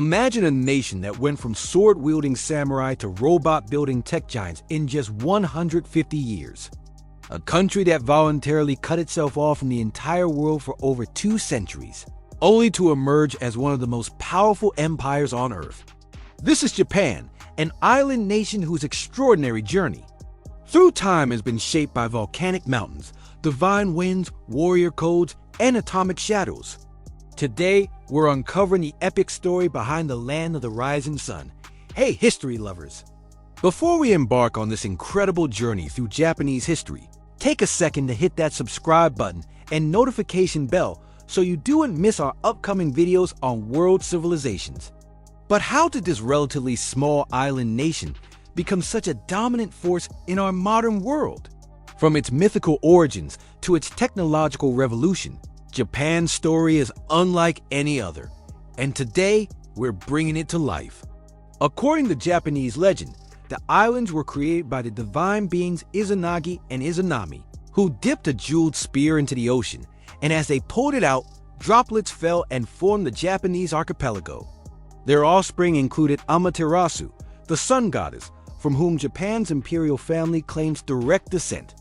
Imagine a nation that went from sword-wielding samurai to robot-building tech giants in just 150 years. A country that voluntarily cut itself off from the entire world for over 2 centuries, only to emerge as one of the most powerful empires on Earth. This is Japan, an island nation whose extraordinary journey through time has been shaped by volcanic mountains, divine winds, warrior codes, and atomic shadows. Today, we're uncovering the epic story behind the land of the rising sun. Hey, history lovers! Before we embark on this incredible journey through Japanese history, take a second to hit that subscribe button and notification bell so you don't miss our upcoming videos on world civilizations. But how did this relatively small island nation become such a dominant force in our modern world? From its mythical origins to its technological revolution, Japan's story is unlike any other, and today we're bringing it to life. According to Japanese legend, the islands were created by the divine beings Izanagi and Izanami, who dipped a jeweled spear into the ocean, and as they pulled it out, droplets fell and formed the Japanese archipelago. Their offspring included Amaterasu, the sun goddess, from whom Japan's imperial family claims direct descent.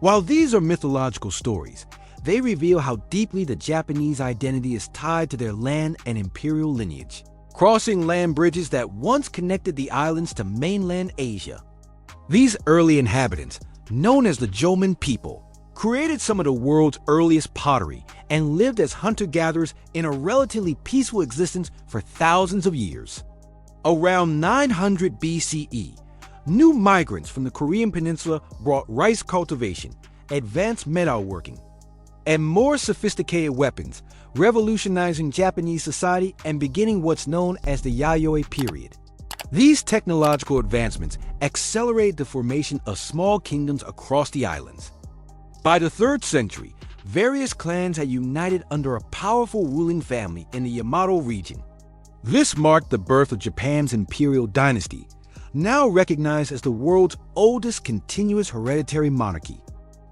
While these are mythological stories, they reveal how deeply the Japanese identity is tied to their land and imperial lineage, crossing land bridges that once connected the islands to mainland Asia. These early inhabitants, known as the Jomon people, created some of the world's earliest pottery and lived as hunter-gatherers in a relatively peaceful existence for thousands of years. Around 900 BCE, new migrants from the Korean peninsula brought rice cultivation, advanced metalworking, and more sophisticated weapons, revolutionizing Japanese society and beginning what's known as the Yayoi period. These technological advancements accelerated the formation of small kingdoms across the islands. By the 3rd century, various clans had united under a powerful ruling family in the Yamato region. This marked the birth of Japan's imperial dynasty, now recognized as the world's oldest continuous hereditary monarchy.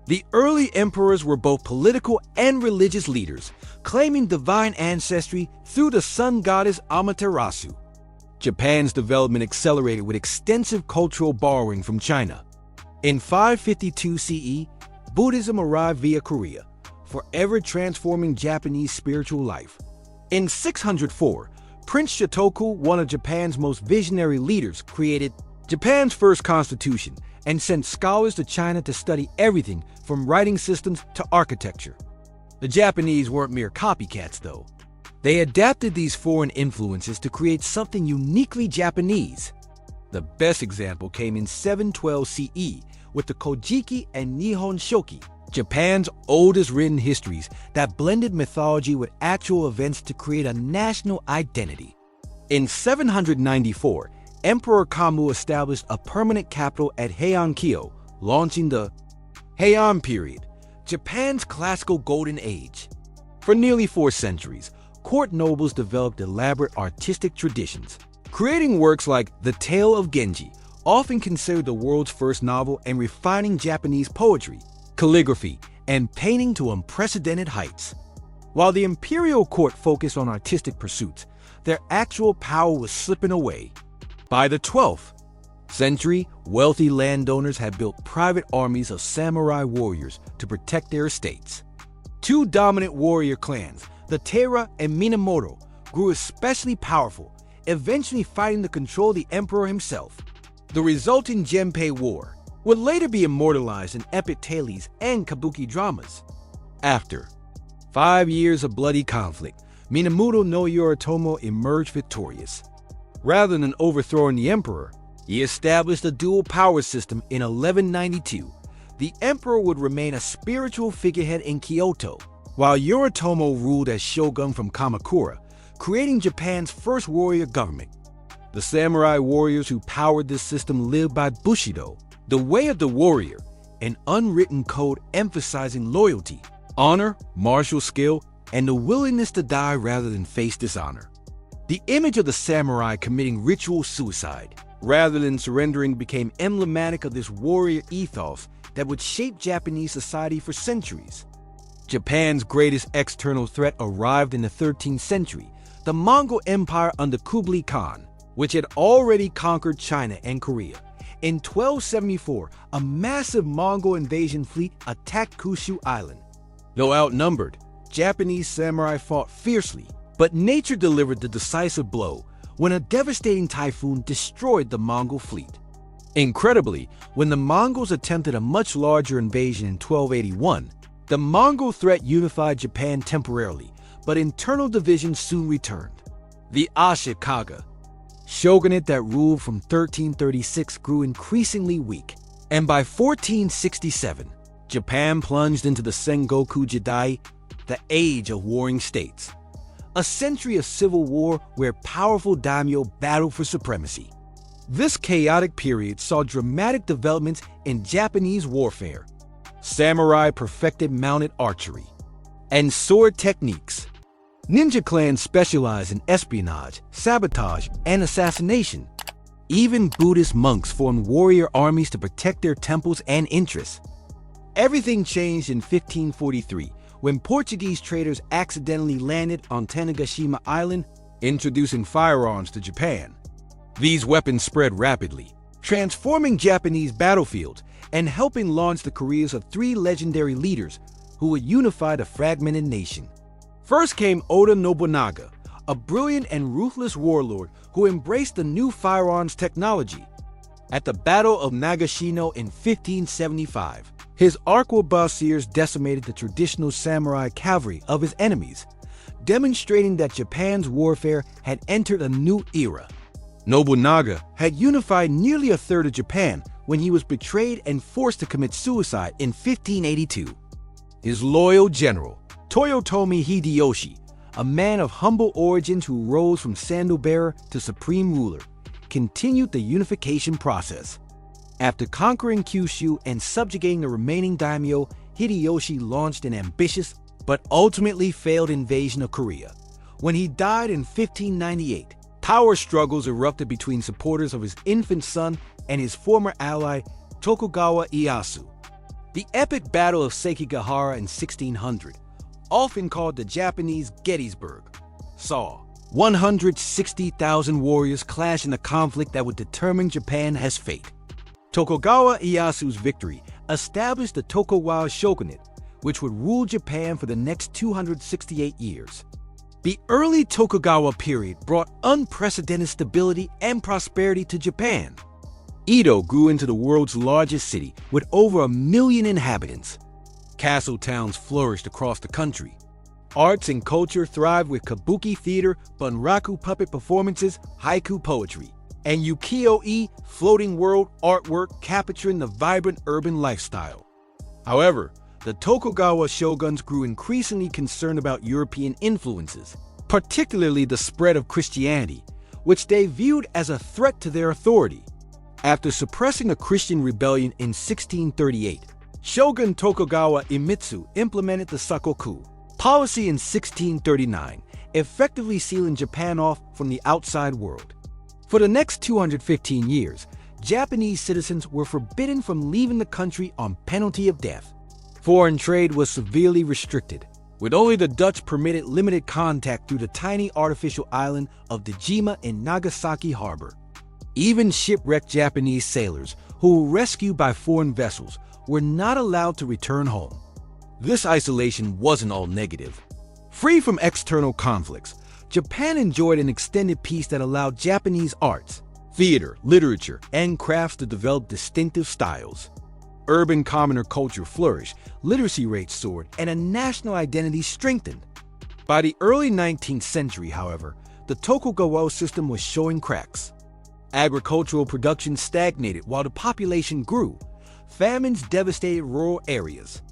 The early emperors were both political and religious leaders, claiming divine ancestry through the sun goddess Amaterasu. Japan's development accelerated with extensive cultural borrowing from China. In 552 CE, Buddhism arrived via Korea, forever transforming Japanese spiritual life. In 604, Prince Shotoku, one of Japan's most visionary leaders, created Japan's first constitution and sent scholars to China to study everything from writing systems to architecture. The Japanese weren't mere copycats, though. They adapted these foreign influences to create something uniquely Japanese. The best example came in 712 CE with the Kojiki and Nihon Shoki, Japan's oldest written histories that blended mythology with actual events to create a national identity. In 794, Emperor Kamu established a permanent capital at Heian-kyo, launching the Heian period, Japan's classical golden age. For nearly 4 centuries, court nobles developed elaborate artistic traditions, creating works like The Tale of Genji, often considered the world's first novel, and refining Japanese poetry, calligraphy, and painting to unprecedented heights. While the imperial court focused on artistic pursuits, their actual power was slipping away. By the 12th century, wealthy landowners had built private armies of samurai warriors to protect their estates. 2 dominant warrior clans, the Taira and Minamoto, grew especially powerful, eventually fighting to control the emperor himself. The resulting Genpei War would later be immortalized in epic tales and kabuki dramas. After 5 years of bloody conflict, Minamoto no Yoritomo emerged victorious. Rather than overthrowing the emperor, he established a dual power system in 1192. The emperor would remain a spiritual figurehead in Kyoto, while Yoritomo ruled as shogun from Kamakura, creating Japan's first warrior government. The samurai warriors who powered this system lived by Bushido, the way of the warrior, an unwritten code emphasizing loyalty, honor, martial skill, and the willingness to die rather than face dishonor. The image of the samurai committing ritual suicide rather than surrendering became emblematic of this warrior ethos that would shape Japanese society for centuries. Japan's greatest external threat arrived in the 13th century, the Mongol Empire under Kublai Khan, which had already conquered China and Korea. In 1274, a massive Mongol invasion fleet attacked Kyushu Island. Though outnumbered, Japanese samurai fought fiercely, but nature delivered the decisive blow when a devastating typhoon destroyed the Mongol fleet. Incredibly, when the Mongols attempted a much larger invasion in 1281, the Mongol threat unified Japan temporarily, but internal divisions soon returned. The Ashikaga shogunate that ruled from 1336 grew increasingly weak, and by 1467, Japan plunged into the Sengoku Jidai, the age of warring states, a century of civil war where powerful daimyo battled for supremacy. This chaotic period saw dramatic developments in Japanese warfare. Samurai perfected mounted archery and sword techniques. Ninja clans specialized in espionage, sabotage, and assassination. Even Buddhist monks formed warrior armies to protect their temples and interests. Everything changed in 1543 when Portuguese traders accidentally landed on Tanegashima Island, introducing firearms to Japan. These weapons spread rapidly, transforming Japanese battlefields and helping launch the careers of three legendary leaders who would unify the fragmented nation. First came Oda Nobunaga, a brilliant and ruthless warlord who embraced the new firearms technology. At the Battle of Nagashino in 1575, his arquebusiers decimated the traditional samurai cavalry of his enemies, demonstrating that Japan's warfare had entered a new era. Nobunaga had unified nearly a third of Japan when he was betrayed and forced to commit suicide in 1582. His loyal general, Toyotomi Hideyoshi, a man of humble origins who rose from sandal-bearer to supreme ruler, continued the unification process. After conquering Kyushu and subjugating the remaining daimyo, Hideyoshi launched an ambitious but ultimately failed invasion of Korea. When he died in 1598, power struggles erupted between supporters of his infant son and his former ally, Tokugawa Ieyasu. The epic Battle of Sekigahara in 1600, often called the Japanese Gettysburg, saw 160,000 warriors clash in a conflict that would determine Japan's fate. Tokugawa Ieyasu's victory established the Tokugawa shogunate, which would rule Japan for the next 268 years. The early Tokugawa period brought unprecedented stability and prosperity to Japan. Edo grew into the world's largest city with over 1 million inhabitants. Castle towns flourished across the country. Arts and culture thrived with kabuki theater, bunraku puppet performances, haiku poetry, and ukiyo-e floating world artwork capturing the vibrant urban lifestyle. However, the Tokugawa shoguns grew increasingly concerned about European influences, particularly the spread of Christianity, which they viewed as a threat to their authority. After suppressing a Christian rebellion in 1638, Shogun Tokugawa Iemitsu implemented the Sakoku policy in 1639, effectively sealing Japan off from the outside world. For the next 215 years, Japanese citizens were forbidden from leaving the country on penalty of death. Foreign trade was severely restricted, with only the Dutch permitted limited contact through the tiny artificial island of Dejima in Nagasaki Harbor. Even shipwrecked Japanese sailors, who were rescued by foreign vessels, were not allowed to return home. This isolation wasn't all negative. Free from external conflicts, Japan enjoyed an extended peace that allowed Japanese arts, theater, literature, and crafts to develop distinctive styles. Urban commoner culture flourished, literacy rates soared, and a national identity strengthened. By the early 19th century, however, the Tokugawa system was showing cracks. Agricultural production stagnated while the population grew. Famines devastated rural areas.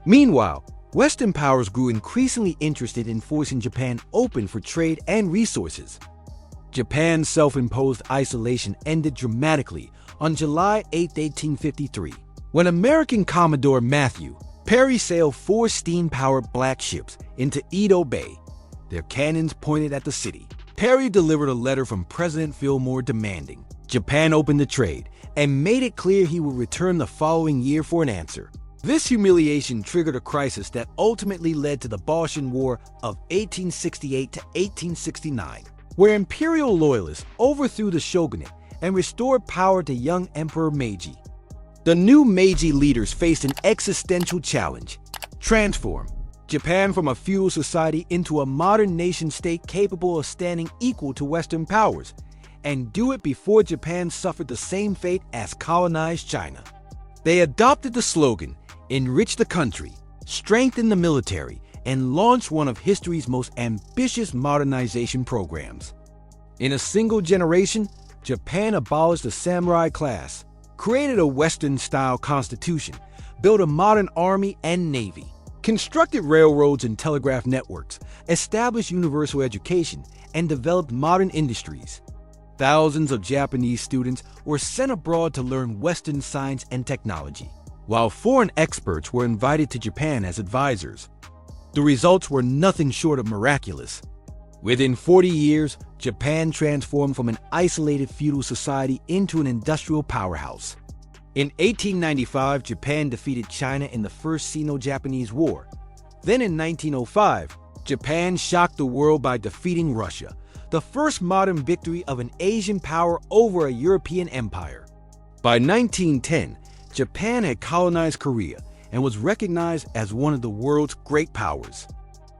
Meanwhile, Western powers grew increasingly interested in forcing Japan open for trade and resources. Japan's self-imposed isolation ended dramatically on July 8, 1853, when American Commodore Matthew Perry sailed 4 steam-powered black ships into Edo Bay, their cannons pointed at the city. Perry delivered a letter from President Fillmore demanding Japan open the trade and made it clear he would return the following year for an answer. This humiliation triggered a crisis that ultimately led to the Boshin War of 1868 to 1869, where imperial loyalists overthrew the shogunate and restored power to young Emperor Meiji. The new Meiji leaders faced an existential challenge: transform Japan from a feudal society into a modern nation-state capable of standing equal to Western powers, and do it before Japan suffered the same fate as colonized China. They adopted the slogan, "Enrich the country, strengthen the military," and launched one of history's most ambitious modernization programs. In a single generation, Japan abolished the samurai class, created a Western-style constitution, built a modern army and navy, constructed railroads and telegraph networks, established universal education, and developed modern industries. Thousands of Japanese students were sent abroad to learn Western science and technology, while foreign experts were invited to Japan as advisors. The results were nothing short of miraculous. Within 40 years, Japan transformed from an isolated feudal society into an industrial powerhouse. In 1895, Japan defeated China in the First Sino-Japanese War. Then in 1905, Japan shocked the world by defeating Russia, the first modern victory of an Asian power over a European empire. By 1910, Japan had colonized Korea and was recognized as one of the world's great powers.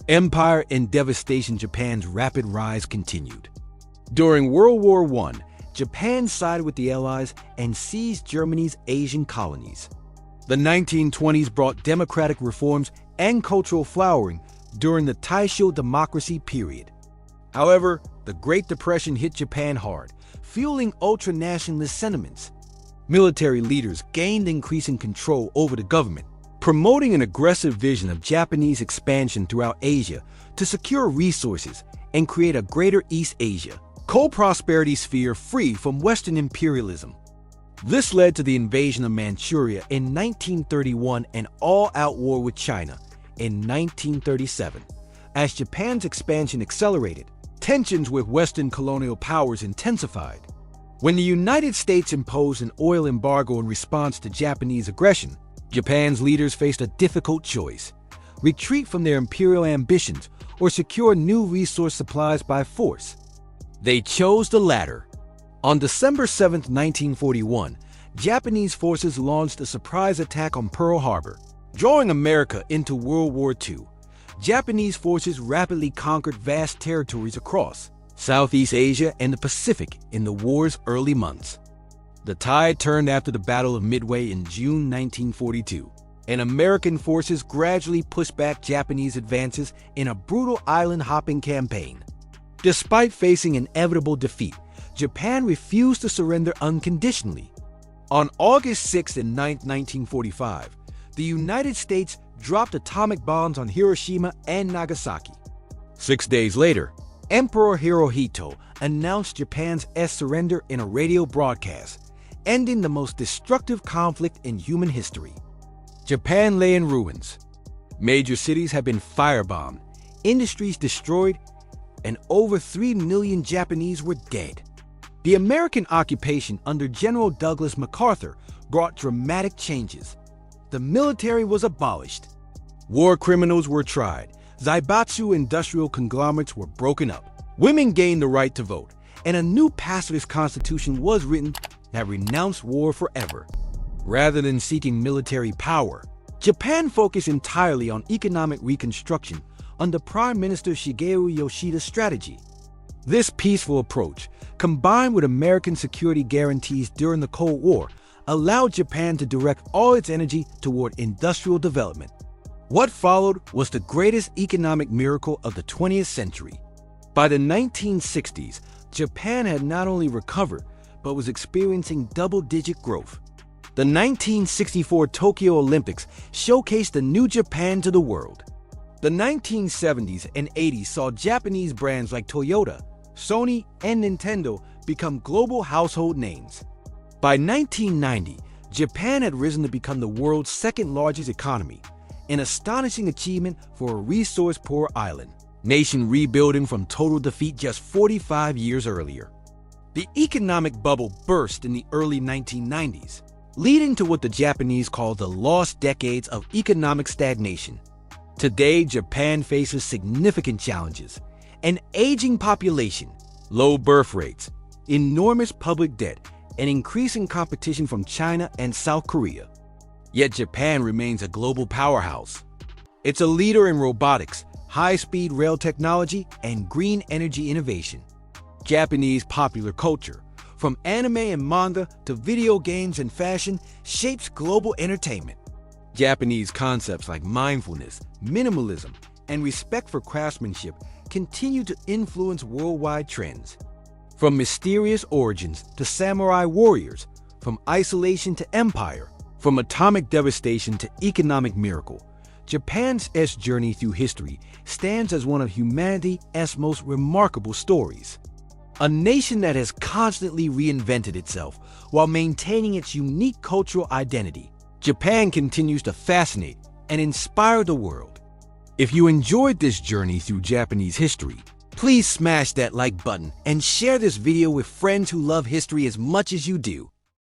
Empire and devastation, Japan's rapid rise continued. During World War I, Japan sided with the Allies and seized Germany's Asian colonies. The 1920s brought democratic reforms and cultural flowering during the Taisho democracy period. However, the Great Depression hit Japan hard, fueling ultra-nationalist sentiments. Military leaders gained increasing control over the government, promoting an aggressive vision of Japanese expansion throughout Asia to secure resources and create a greater East Asia, co-prosperity sphere free from Western imperialism. This led to the invasion of Manchuria in 1931 and all-out war with China in 1937. As Japan's expansion accelerated, tensions with Western colonial powers intensified. When the United States imposed an oil embargo in response to Japanese aggression, Japan's leaders faced a difficult choice: retreat from their imperial ambitions or secure new resource supplies by force. They chose the latter. On December 7, 1941, Japanese forces launched a surprise attack on Pearl Harbor, drawing America into World War II. Japanese forces rapidly conquered vast territories across Southeast Asia and the Pacific in the war's early months. The tide turned after the Battle of Midway in June 1942, and American forces gradually pushed back Japanese advances in a brutal island-hopping campaign. Despite facing inevitable defeat, Japan refused to surrender unconditionally. On August 6 and 9, 1945, the United States dropped atomic bombs on Hiroshima and Nagasaki. 6 days later, Emperor Hirohito announced Japan's surrender in a radio broadcast, ending the most destructive conflict in human history. Japan lay in ruins. Major cities had been firebombed, industries destroyed, and over 3 million Japanese were dead. The American occupation under General Douglas MacArthur brought dramatic changes. The military was abolished. War criminals were tried. Zaibatsu industrial conglomerates were broken up. Women gained the right to vote, and a new pacifist constitution was written that renounced war forever. Rather than seeking military power, Japan focused entirely on economic reconstruction under Prime Minister Shigeru Yoshida's strategy. This peaceful approach, combined with American security guarantees during the Cold War, allowed Japan to direct all its energy toward industrial development. What followed was the greatest economic miracle of the 20th century. By the 1960s, Japan had not only recovered, but was experiencing double-digit growth. The 1964 Tokyo Olympics showcased a new Japan to the world. The 1970s and 80s saw Japanese brands like Toyota, Sony, and Nintendo become global household names. By 1990, Japan had risen to become the world's second-largest economy, an astonishing achievement for a resource-poor island nation rebuilding from total defeat just 45 years earlier. The economic bubble burst in the early 1990s. leading to what the Japanese call the lost decades of economic stagnation. Today, Japan faces significant challenges: an aging population, low birth rates, enormous public debt, and increasing competition from China and South Korea. Yet Japan remains a global powerhouse. It's a leader in robotics, high-speed rail technology, and green energy innovation. Japanese popular culture, from anime and manga to video games and fashion, shapes global entertainment. Japanese concepts like mindfulness, minimalism, and respect for craftsmanship continue to influence worldwide trends. From mysterious origins to samurai warriors, from isolation to empire, from atomic devastation to economic miracle, Japan's journey through history stands as one of humanity's most remarkable stories. A nation that has constantly reinvented itself while maintaining its unique cultural identity, Japan continues to fascinate and inspire the world. If you enjoyed this journey through Japanese history, please smash that like button and share this video with friends who love history as much as you do.